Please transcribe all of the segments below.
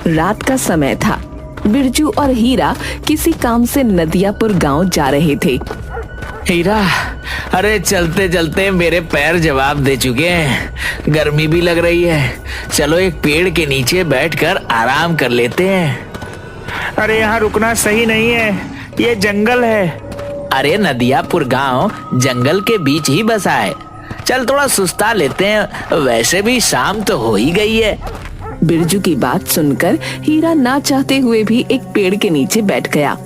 रात का समय था। बिरजू और हीरा किसी काम से नदियापुर गांव जा रहे थे। हीरा, अरे चलते चलते मेरे पैर जवाब दे चुके हैं। गर्मी भी लग रही है, चलो एक पेड़ के नीचे बैठकर आराम कर लेते हैं। अरे यहाँ रुकना सही नहीं है, ये जंगल है। अरे नदियापुर गांव जंगल के बीच ही बसा है, चल थोड़ा सुस्ता लेते हैं, वैसे भी शाम तो हो ही गई है। बिरजू की बात सुनकर हीरा ना चाहते हुए भी एक पेड़ के नीचे बैठ गया।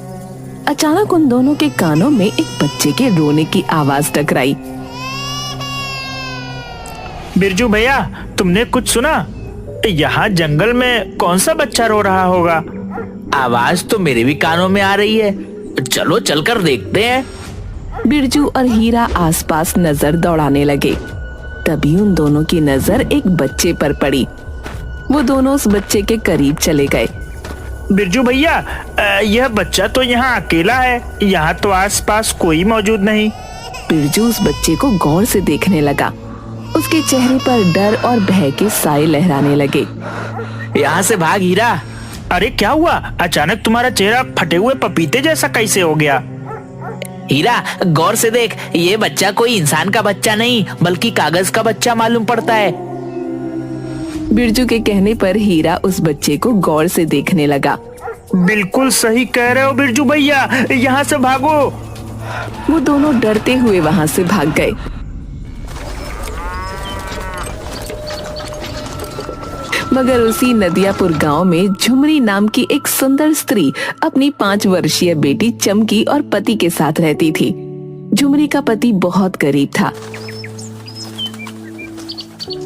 अचानक उन दोनों के कानों में एक बच्चे के रोने की आवाज टकराई। बिरजू भैया, तुमने कुछ सुना? यहाँ जंगल में कौन सा बच्चा रो रहा होगा? आवाज तो मेरे भी कानों में आ रही है, चलो चलकर देखते हैं। बिरजू और हीरा आसपास नजर दौड़ाने लगे। तभी उन दोनों की नजर एक बच्चे पर पड़ी। वो दोनों उस बच्चे के करीब चले गए। बिरजू भैया, यह बच्चा तो यहाँ अकेला है, यहाँ तो आसपास कोई मौजूद नहीं। बिरजू उस बच्चे को गौर से देखने लगा। उसके चेहरे पर डर और भय के साए लहराने लगे। यहाँ से भाग हीरा। अरे क्या हुआ? अचानक तुम्हारा चेहरा फटे हुए पपीते जैसा कैसे हो गया? हीरा, गौर से देख, ये बच्चा कोई इंसान का बच्चा नहीं बल्कि कागज का बच्चा मालूम पड़ता है। बिरजू के कहने पर हीरा उस बच्चे को गौर से देखने लगा। बिल्कुल सही कह रहे हो बिरजू भैया, यहाँ से भागो। वो दोनों डरते हुए वहाँ से भाग गए। मगर उसी नदियापुर गांव में झुमरी नाम की एक सुंदर स्त्री अपनी 5 वर्षीय बेटी चमकी और पति के साथ रहती थी। झुमरी का पति बहुत गरीब था।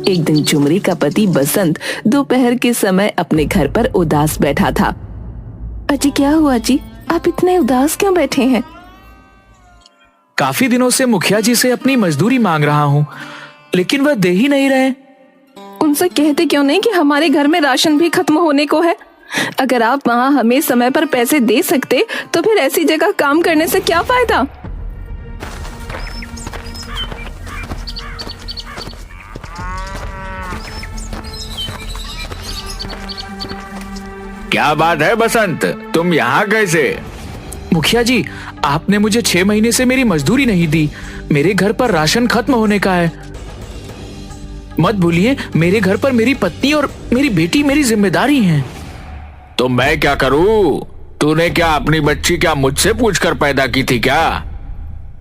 एक दिन झुमरी का पति बसंत दोपहर के समय अपने घर पर उदास बैठा था। अजी, क्या हुआ जी? आप इतने उदास क्यों बैठे हैं? काफी दिनों से मुखिया जी से अपनी मजदूरी मांग रहा हूँ, लेकिन वह दे ही नहीं रहे। उनसे कहते क्यों नहीं कि हमारे घर में राशन भी खत्म होने को है। अगर आप वहाँ हमें समय पर पैसे दे सकते तो फिर ऐसी जगह काम करने से क्या फायदा। क्या बात है बसंत, तुम यहाँ कैसे? मुखिया जी, आपने मुझे 6 महीने से मेरी मजदूरी नहीं दी। मेरे घर पर राशन खत्म होने का है। मत भूलिए, मेरे घर पर मेरी पत्नी और मेरी बेटी मेरी जिम्मेदारी हैं। तो मैं क्या करूं? तूने क्या अपनी बच्ची क्या मुझसे पूछकर पैदा की थी क्या?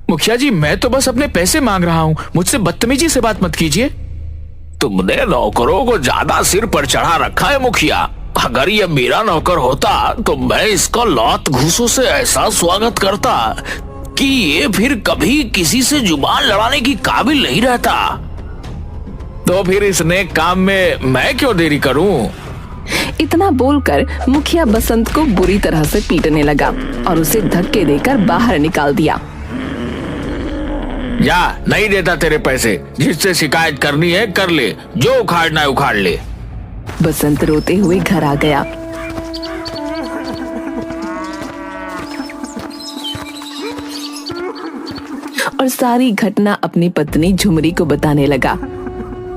मुखिया जी, मैं तो बस अपने पैसे मांग रहा हूँ, मुझसे बदतमीजी से बात मत कीजिए। तुमने नौकरों को ज्यादा सिर पर चढ़ा रखा है मुखिया। अगर ये मेरा नौकर होता तो मैं इसका लात घूसों से ऐसा स्वागत करता कि ये फिर कभी किसी से जुबान लड़ाने की काबिल नहीं रहता। तो फिर इस नेक काम में मैं क्यों देरी करूं? इतना बोलकर मुखिया बसंत को बुरी तरह से पीटने लगा और उसे धक्के देकर बाहर निकाल दिया। जा, नहीं देता तेरे पैसे। जिससे शिकायत करनी है कर ले, जो उखाड़ना है उखाड़ ले। बसंत रोते हुए घर आ गया। और सारी घटना अपनी पत्नी झुमरी को बताने लगा।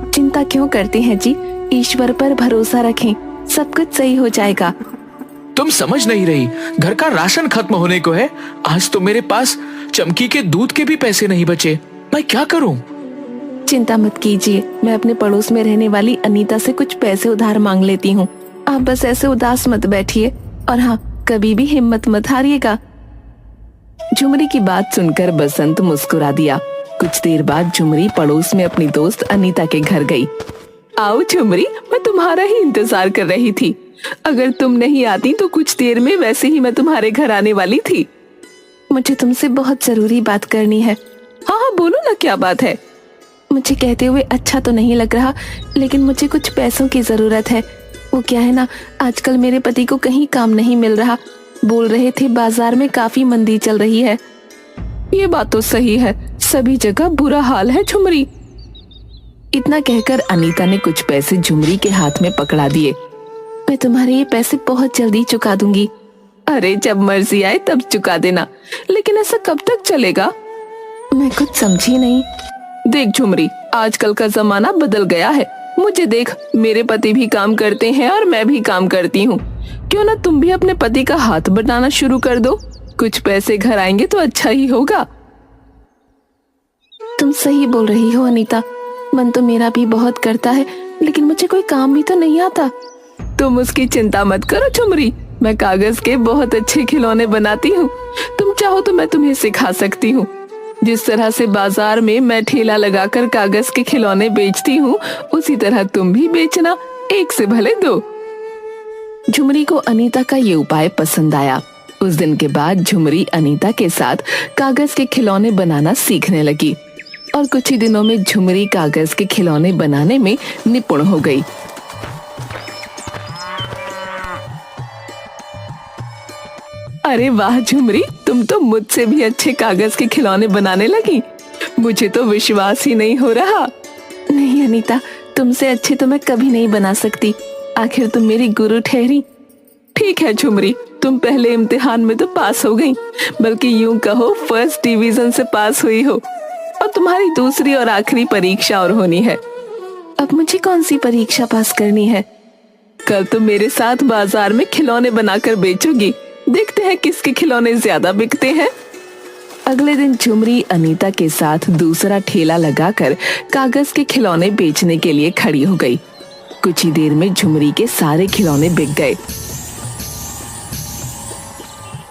चिंता क्यों करते हैं जी, ईश्वर पर भरोसा रखें, सब कुछ सही हो जाएगा। तुम समझ नहीं रही, घर का राशन खत्म होने को है। आज तो मेरे पास चमकी के दूध के भी पैसे नहीं बचे। मैं क्या करूं? चिंता मत कीजिए, मैं अपने पड़ोस में रहने वाली अनीता से कुछ पैसे उधार मांग लेती हूँ। आप बस ऐसे उदास मत बैठिए और हाँ, कभी भी हिम्मत मत हारिएगा। झुमरी की बात सुनकर बसंत मुस्कुरा दिया। कुछ देर बाद झुमरी पड़ोस में अपनी दोस्त अनीता के घर गई। आओ झुमरी, मैं तुम्हारा ही इंतजार कर रही थी। अगर तुम नहीं आती तो कुछ देर में वैसे ही मैं तुम्हारे घर आने वाली थी। मुझे तुमसे बहुत जरूरी बात करनी है। हाँ हाँ, बोलो ना, क्या बात है? मुझे कहते हुए अच्छा तो नहीं लग रहा, लेकिन मुझे कुछ पैसों की जरूरत है। वो क्या है ना, आजकल मेरे पति को कहीं काम नहीं मिल रहा। बोल रहे थे बाजार में काफी मंदी चल रही है। ये बात तो सही है, सभी जगह बुरा हाल है झुमरी। इतना कहकर अनीता ने कुछ पैसे झुमरी के हाथ में पकड़ा दिए। मैं तुम्हारे ये पैसे बहुत जल्दी चुका दूंगी। अरे जब मर्जी आए तब चुका देना, लेकिन ऐसा कब तक चलेगा? मैं कुछ समझी नहीं। देख झुमरी, आजकल का जमाना बदल गया है। मुझे देख, मेरे पति भी काम करते हैं और मैं भी काम करती हूँ। क्यों ना तुम भी अपने पति का हाथ बटाना शुरू कर दो, कुछ पैसे घर आएंगे तो अच्छा ही होगा। तुम सही बोल रही हो अनीता, मन तो मेरा भी बहुत करता है, लेकिन मुझे कोई काम भी तो नहीं आता। तुम उसकी चिंता मत करो झुमरी, मैं कागज के बहुत अच्छे खिलौने बनाती हूँ। तुम चाहो तो मैं तुम्हें सिखा सकती हूँ। जिस तरह से बाजार में मैं ठेला लगाकर कागज के खिलौने बेचती हूँ, उसी तरह तुम भी बेचना, एक से भले दो। झुमरी को अनीता का ये उपाय पसंद आया। उस दिन के बाद झुमरी अनीता के साथ कागज के खिलौने बनाना सीखने लगी और कुछ ही दिनों में झुमरी कागज के खिलौने बनाने में निपुण हो गई। अरे वाह झुमरी, तुम तो मुझसे भी अच्छे कागज के खिलौने बनाने लगी। मुझे तो विश्वास ही नहीं हो रहा। नहीं अनीता, तुमसे अच्छे तो मैं कभी नहीं बना सकती, आखिर तुम मेरी गुरु ठहरी। ठीक है झुमरी, तुम पहले इम्तिहान में तो पास हो गई, बल्कि यूं कहो फर्स्ट डिवीजन से पास हुई हो। और तुम्हारी दूसरी और आखिरी परीक्षा और होनी है। अब मुझे कौन सी परीक्षा पास करनी है? कल तुम मेरे साथ बाजार में खिलौने बनाकर बेचोगी, देखते हैं किसके खिलौने ज्यादा बिकते हैं। अगले दिन झुमरी अनीता के साथ दूसरा ठेला लगाकर कागज के खिलौने बेचने के लिए खड़ी हो गई। कुछ ही देर में झुमरी के सारे खिलौने बिक गए।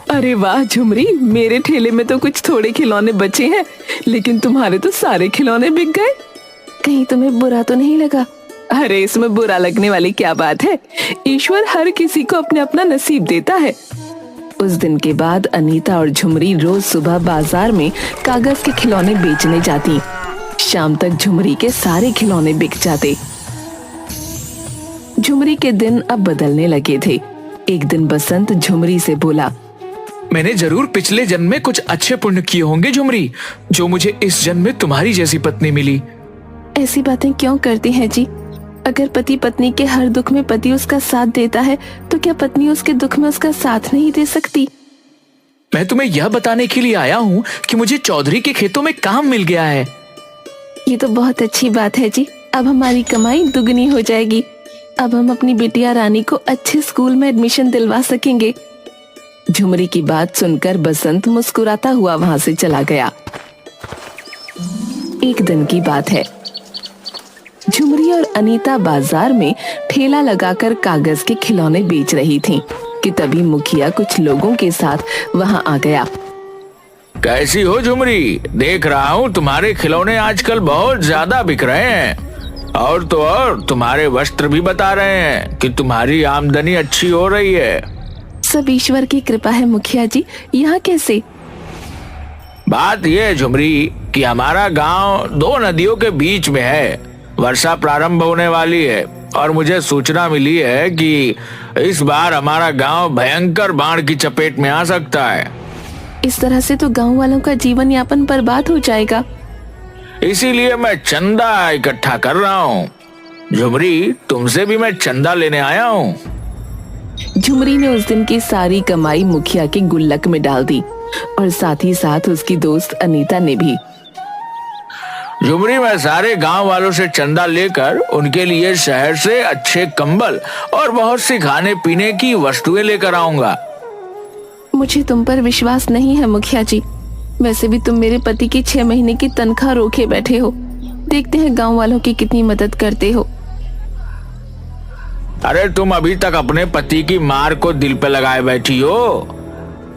अरे वाह झुमरी, मेरे ठेले में तो कुछ थोड़े खिलौने बचे हैं, लेकिन तुम्हारे तो सारे खिलौने बिक गए। कहीं तुम्हें बुरा तो नहीं लगा? अरे इसमें बुरा लगने वाली क्या बात है, ईश्वर हर किसी को अपना अपना नसीब देता है। उस दिन के बाद अनीता और झुमरी रोज सुबह बाजार में कागज के खिलौने बेचने जाती। शाम तक झुमरी के सारे खिलौने बिक जाते। झुमरी के दिन अब बदलने लगे थे। एक दिन बसंत झुमरी से बोला, मैंने जरूर पिछले जन्म में कुछ अच्छे पुण्य किए होंगे झुमरी, जो मुझे इस जन्म में तुम्हारी जैसी पत्नी मिली। ऐसी बातें क्यों करती हैं जी? अगर पति पत्नी के हर दुख में पति उसका साथ देता है, तो क्या पत्नी उसके दुख में उसका साथ नहीं दे सकती? मैं तुम्हें यह बताने के लिए आया हूँ कि मुझे चौधरी के खेतों में काम मिल गया है। ये तो बहुत अच्छी बात है जी, अब हमारी कमाई दुगनी हो जाएगी। अब हम अपनी बिटिया रानी को अच्छे स्कूल में एडमिशन दिलवा सकेंगे। झुमरी की बात सुनकर बसंत मुस्कुराता हुआ वहां से चला गया। एक दिन की बात है, झुमरी और अनीता बाजार में ठेला लगाकर कागज के खिलौने बेच रही थीं कि तभी मुखिया कुछ लोगों के साथ वहां आ गया। कैसी हो झुमरी? देख रहा हूँ तुम्हारे खिलौने आजकल बहुत ज्यादा बिक रहे हैं, और तो और तुम्हारे वस्त्र भी बता रहे हैं कि तुम्हारी आमदनी अच्छी हो रही है। सब ईश्वर की कृपा है मुखिया जी। यहाँ कैसे? बात यह है झुमरी कि हमारा गांव दो नदियों के बीच में है। वर्षा प्रारंभ होने वाली है और मुझे सूचना मिली है कि इस बार हमारा गांव भयंकर बाढ़ की चपेट में आ सकता है। इस तरह से तो गांव वालों का जीवन यापन बर्बाद हो जाएगा। इसीलिए मैं चंदा इकट्ठा कर रहा हूँ। झुमरी, तुमसे भी मैं चंदा लेने आया हूँ। झुमरी ने उस दिन की सारी कमाई मुखिया के गुल्लक में डाल दी और साथ ही साथ उसकी दोस्त अनीता ने भी। झुमरी, मैं सारे गांव वालों से चंदा लेकर उनके लिए शहर से अच्छे कंबल और बहुत सी खाने पीने की वस्तुएं लेकर आऊंगा। मुझे तुम पर विश्वास नहीं है मुखिया जी। वैसे भी तुम मेरे पति की 6 महीने की तनख्वाह रोके बैठे हो। देखते हैं गांव वालों की कितनी मदद करते हो। अरे तुम अभी तक अपने पति की मार को दिल पे लगाए बैठी हो,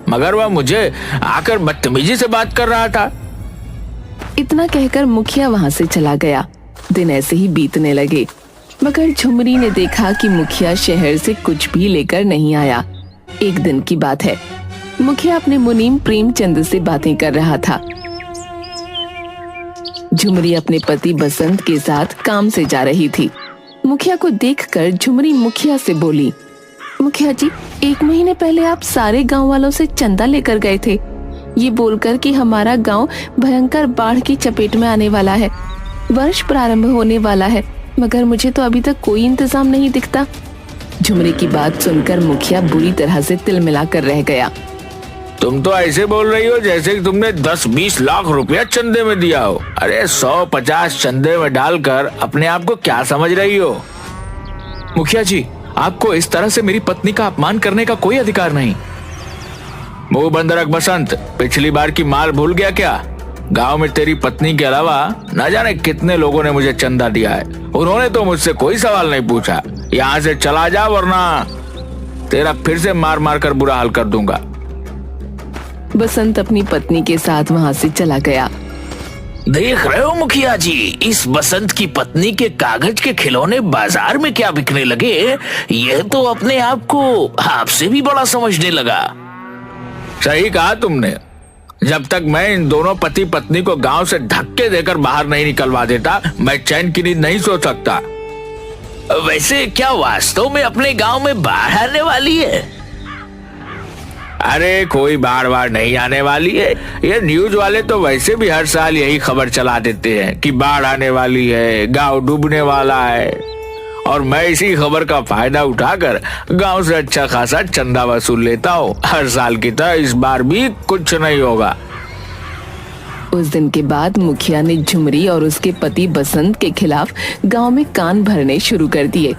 मगर वह मुझे आकर बदतमीजी से बात कर रहा था। इतना कहकर मुखिया वहां से चला गया। दिन ऐसे ही बीतने लगे, मगर झुमरी ने देखा कि मुखिया शहर से कुछ भी लेकर नहीं आया। एक दिन की बात है, मुखिया अपने मुनीम प्रेमचंद से बातें कर रहा था। झुमरी अपने पति बसंत के साथ काम से जा रही थी। मुखिया को देखकर झुमरी मुखिया से बोली, मुखिया जी, 1 महीने पहले आप सारे गांव वालों से चंदा लेकर गए थे, ये बोलकर कि हमारा गांव भयंकर बाढ़ की चपेट में आने वाला है, वर्ष प्रारंभ होने वाला है, मगर मुझे तो अभी तक कोई इंतजाम नहीं दिखता। झुमरी की बात सुनकर मुखिया बुरी तरह से तिलमिला कर रह गया। तुम तो ऐसे बोल रही हो जैसे कि तुमने 10-20 लाख रुपया चंदे में दिया हो। अरे 100-50 चंदे में डालकर अपने आप को क्या समझ रही हो? मुखिया जी, आपको इस तरह से मेरी पत्नी का अपमान करने का कोई अधिकार नहीं। मुंह बंद रख बसंत, पिछली बार की माल भूल गया क्या? गांव में तेरी पत्नी के अलावा न जाने कितने लोगों ने मुझे चंदा दिया है। उन्होंने तो मुझसे कोई सवाल नहीं पूछा। यहाँ से चला जा वरना तेरा फिर से मार मार कर बुरा हाल कर दूंगा। बसंत अपनी पत्नी के साथ वहाँ से चला गया। देख रहे हो मुखिया जी, इस बसंत की पत्नी के कागज के खिलौने बाजार में क्या बिकने लगे। यह तो अपने आप को आपसे भी बड़ा समझने लगा। सही कहा तुमने। जब तक मैं इन दोनों पति पत्नी को गांव से धक्के देकर बाहर नहीं निकलवा देता, मैं चैन की नींद नहीं सो सकता। वैसे क्या वास्तव में अपने गांव में बाढ़ आने वाली है? अरे कोई बाढ़ नहीं आने वाली है। ये न्यूज वाले तो वैसे भी हर साल यही खबर चला देते हैं कि बाढ़ आने वाली है, गांव डूबने वाला है, और मैं इसी खबर का फायदा उठाकर गांव से अच्छा खासा चंदा वसूल लेता हूँ। हर साल की तरह इस बार भी कुछ नहीं होगा। उस दिन के बाद मुखिया ने झुमरी और उसके पति बसंत के खिलाफ गांव में कान भरने शुरू कर दिए।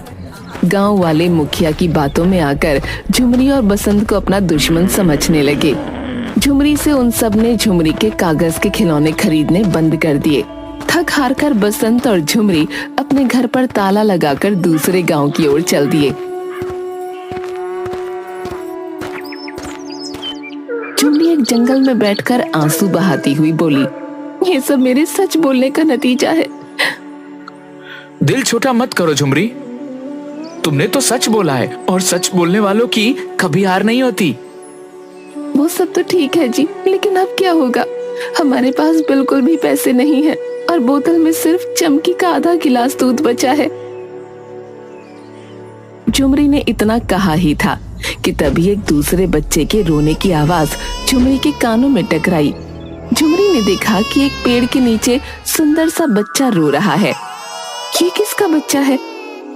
गांव वाले मुखिया की बातों में आकर झुमरी और बसंत को अपना दुश्मन समझने लगे। झुमरी से उन सब ने झुमरी के कागज के खिलौने खरीदने बंद कर दिए। थक हार कर बसंत और झुमरी अपने घर पर ताला लगाकर दूसरे गांव की ओर चल दिए। झुमरी एक जंगल में बैठकर आंसू बहाती हुई बोली, ये सब मेरे सच बोलने का नतीजा है। दिल छोटा मत करो झुमरी, तुमने तो सच बोला है और सच बोलने वालों की कभी हार नहीं होती। वो सब तो ठीक है जी, लेकिन अब क्या होगा? हमारे पास बिल्कुल भी पैसे नहीं है और बोतल में सिर्फ चमकी का आधा गिलास दूध बचा है। झुमरी ने इतना कहा ही था कि तभी एक दूसरे बच्चे के रोने की आवाज झुमरी के कानों में टकराई। झुमरी ने देखा कि एक पेड़ के नीचे सुंदर सा बच्चा रो रहा है। ये किसका बच्चा है?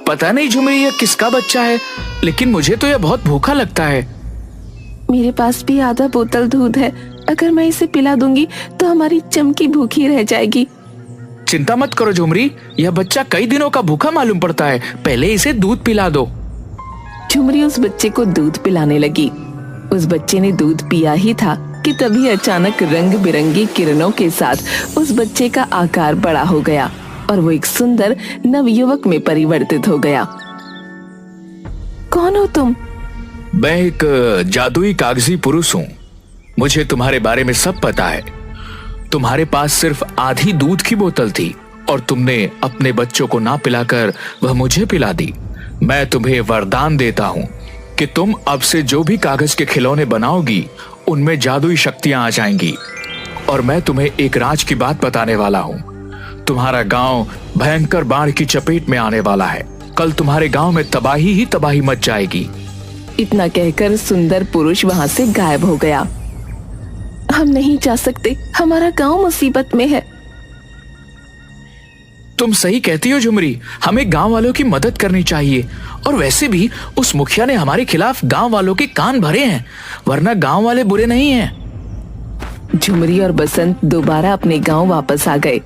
पता नहीं झुमरी यह किसका बच्चा है, लेकिन मुझे तो यह बहुत भूखा लगता है। मेरे पास भी आधा बोतल दूध है, अगर मैं इसे पिला दूंगी तो हमारी चमकी भूखी रह जाएगी। चिंता मत करो झुमरी, यह बच्चा कई दिनों का भूखा मालूम पड़ता है, पहले इसे दूध पिला दो। झुमरी उस बच्चे को दूध पिलाने लगी। उस बच्चे ने दूध पिया ही था कि तभी अचानक रंग बिरंगी किरणों के साथ उस बच्चे का आकार बड़ा हो गया और वो एक सुंदर नवयुवक में परिवर्तित हो गया। कौन हो तुम? मैं एक जादुई कागजी पुरुष हूँ। मुझे तुम्हारे बारे में सब पता है। तुम्हारे पास सिर्फ आधी दूध की बोतल थी और तुमने अपने बच्चों को ना पिलाकर वह मुझे पिला दी। मैं तुम्हें वरदान देता हूँ कि तुम अब से जो भी कागज के खिलौने बनाओगी उनमें जादुई शक्तियां आ जाएंगी। और मैं तुम्हें एक राज की बात बताने वाला हूँ। तुम्हारा गांव भयंकर बाढ़ की चपेट में आने वाला है। कल तुम्हारे गांव में तबाही ही तबाही मच जाएगी। इतना कहकर सुंदर पुरुष वहाँ से गायब हो गया। हम नहीं जा सकते, हमारा गांव मुसीबत में है। तुम सही कहती हो झुमरी, हमें गांव वालों की मदद करनी चाहिए। और वैसे भी उस मुखिया ने हमारे खिलाफ गांव वालों के कान भरे हैं, वरना गांव वाले बुरे नहीं हैं। झुमरी और बसंत दोबारा अपने गांव वापस आ गए।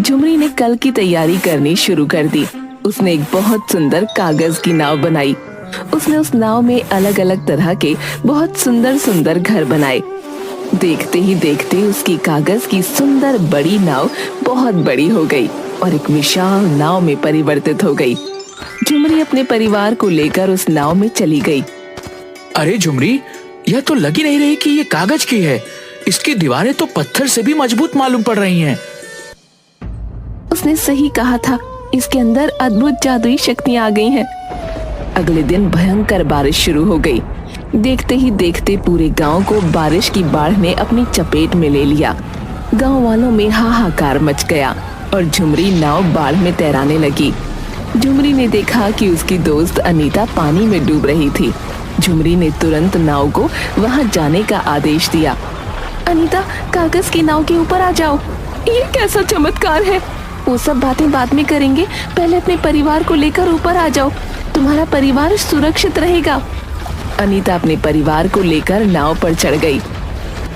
झुमरी ने कल की तैयारी करनी शुरू कर दी। उसने एक बहुत सुंदर कागज की नाव बनाई। उसने उस नाव में अलग अलग तरह के बहुत सुंदर सुंदर घर बनाए। देखते ही देखते उसकी कागज की सुंदर बड़ी नाव बहुत बड़ी हो गई और एक विशाल नाव में परिवर्तित हो गई। झुमरी अपने परिवार को लेकर उस नाव में चली गई। अरे झुमरी, यह तो लग ही नहीं रही कि ये कागज की है। इसकी दीवारें तो पत्थर से भी मजबूत मालूम पड़ रही हैं। उसने सही कहा था, इसके अंदर अद्भुत जादुई शक्तियां आ गई हैं। अगले दिन भयंकर बारिश शुरू हो गई। देखते ही देखते पूरे गांव को बारिश की बाढ़ ने अपनी चपेट में ले लिया। गांव वालों में हाहाकार मच गया और झुमरी नाव बाढ़ में तैराने लगी। झुमरी ने देखा कि उसकी दोस्त अनीता पानी में डूब रही थी। झुमरी ने तुरंत नाव को वहां जाने का आदेश दिया। अनीता, कागज की नाव के ऊपर आ जाओ। ये कैसा चमत्कार है? वो सब बातें बाद में करेंगे, पहले अपने परिवार को लेकर ऊपर आ जाओ, तुम्हारा परिवार सुरक्षित रहेगा। अनीता अपने परिवार को लेकर नाव पर चढ़ गई।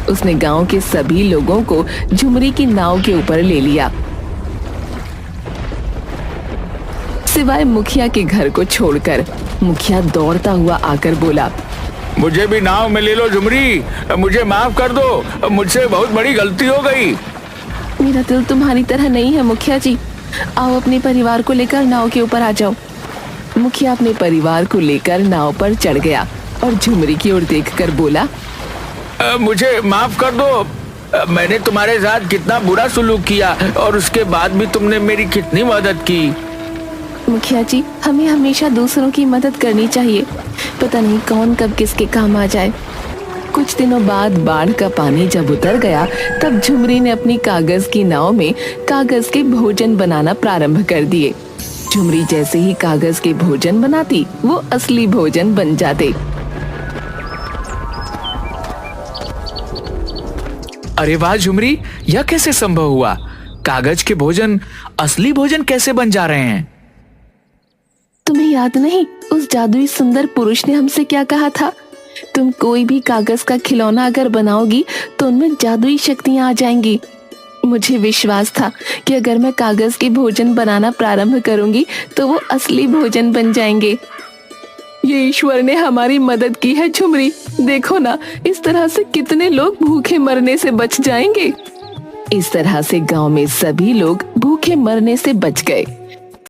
उसने गांव के सभी लोगों को झुमरी की नाव के ऊपर ले लिया, सिवाय मुखिया के घर को छोड़कर। मुखिया दौड़ता हुआ आकर बोला, मुझे भी नाव में ले लो झुमरी, मुझे माफ कर दो, मुझसे बहुत बड़ी गलती हो गई। मेरा दिल तुम्हारी तरह नहीं है मुखिया जी, आओ अपने परिवार को लेकर नाव के ऊपर आ जाओ। मुखिया अपने परिवार को लेकर नाव पर चढ़ गया और झुमरी की ओर देखकर बोला, मुझे माफ कर दो, मैंने तुम्हारे साथ कितना बुरा सुलूक किया और उसके बाद भी तुमने मेरी कितनी मदद की। मुखिया जी, हमें हमेशा दूसरों की मदद करनी चाहिए, पता नहीं कौन कब किसके काम आ जाए। कुछ दिनों बाद बाढ़ का पानी जब उतर गया, तब झुमरी ने अपनी कागज की नाव में कागज के भोजन बनाना प्रारंभ कर दिए। झुमरी जैसे ही कागज के भोजन बनाती, वो असली भोजन बन जाते। अरे वाह झुमरी, यह कैसे संभव हुआ? कागज के भोजन असली भोजन कैसे बन जा रहे हैं? तुम्हें याद नहीं, उस जादुई सुंदर पुरुष ने हमसे क्या कहा था? तुम कोई भी कागज का खिलौना अगर बनाओगी तो उनमें जादुई शक्तियां आ जाएंगी। मुझे विश्वास था कि अगर मैं कागज के भोजन बनाना प्रारंभ करूंगी तो वो असली भोजन बन जाएंगे। ये ईश्वर ने हमारी मदद की है झुमरी, देखो ना, इस तरह से कितने लोग भूखे मरने से बच जाएंगे। इस तरह से गांव में सभी लोग भूखे मरने से बच गए।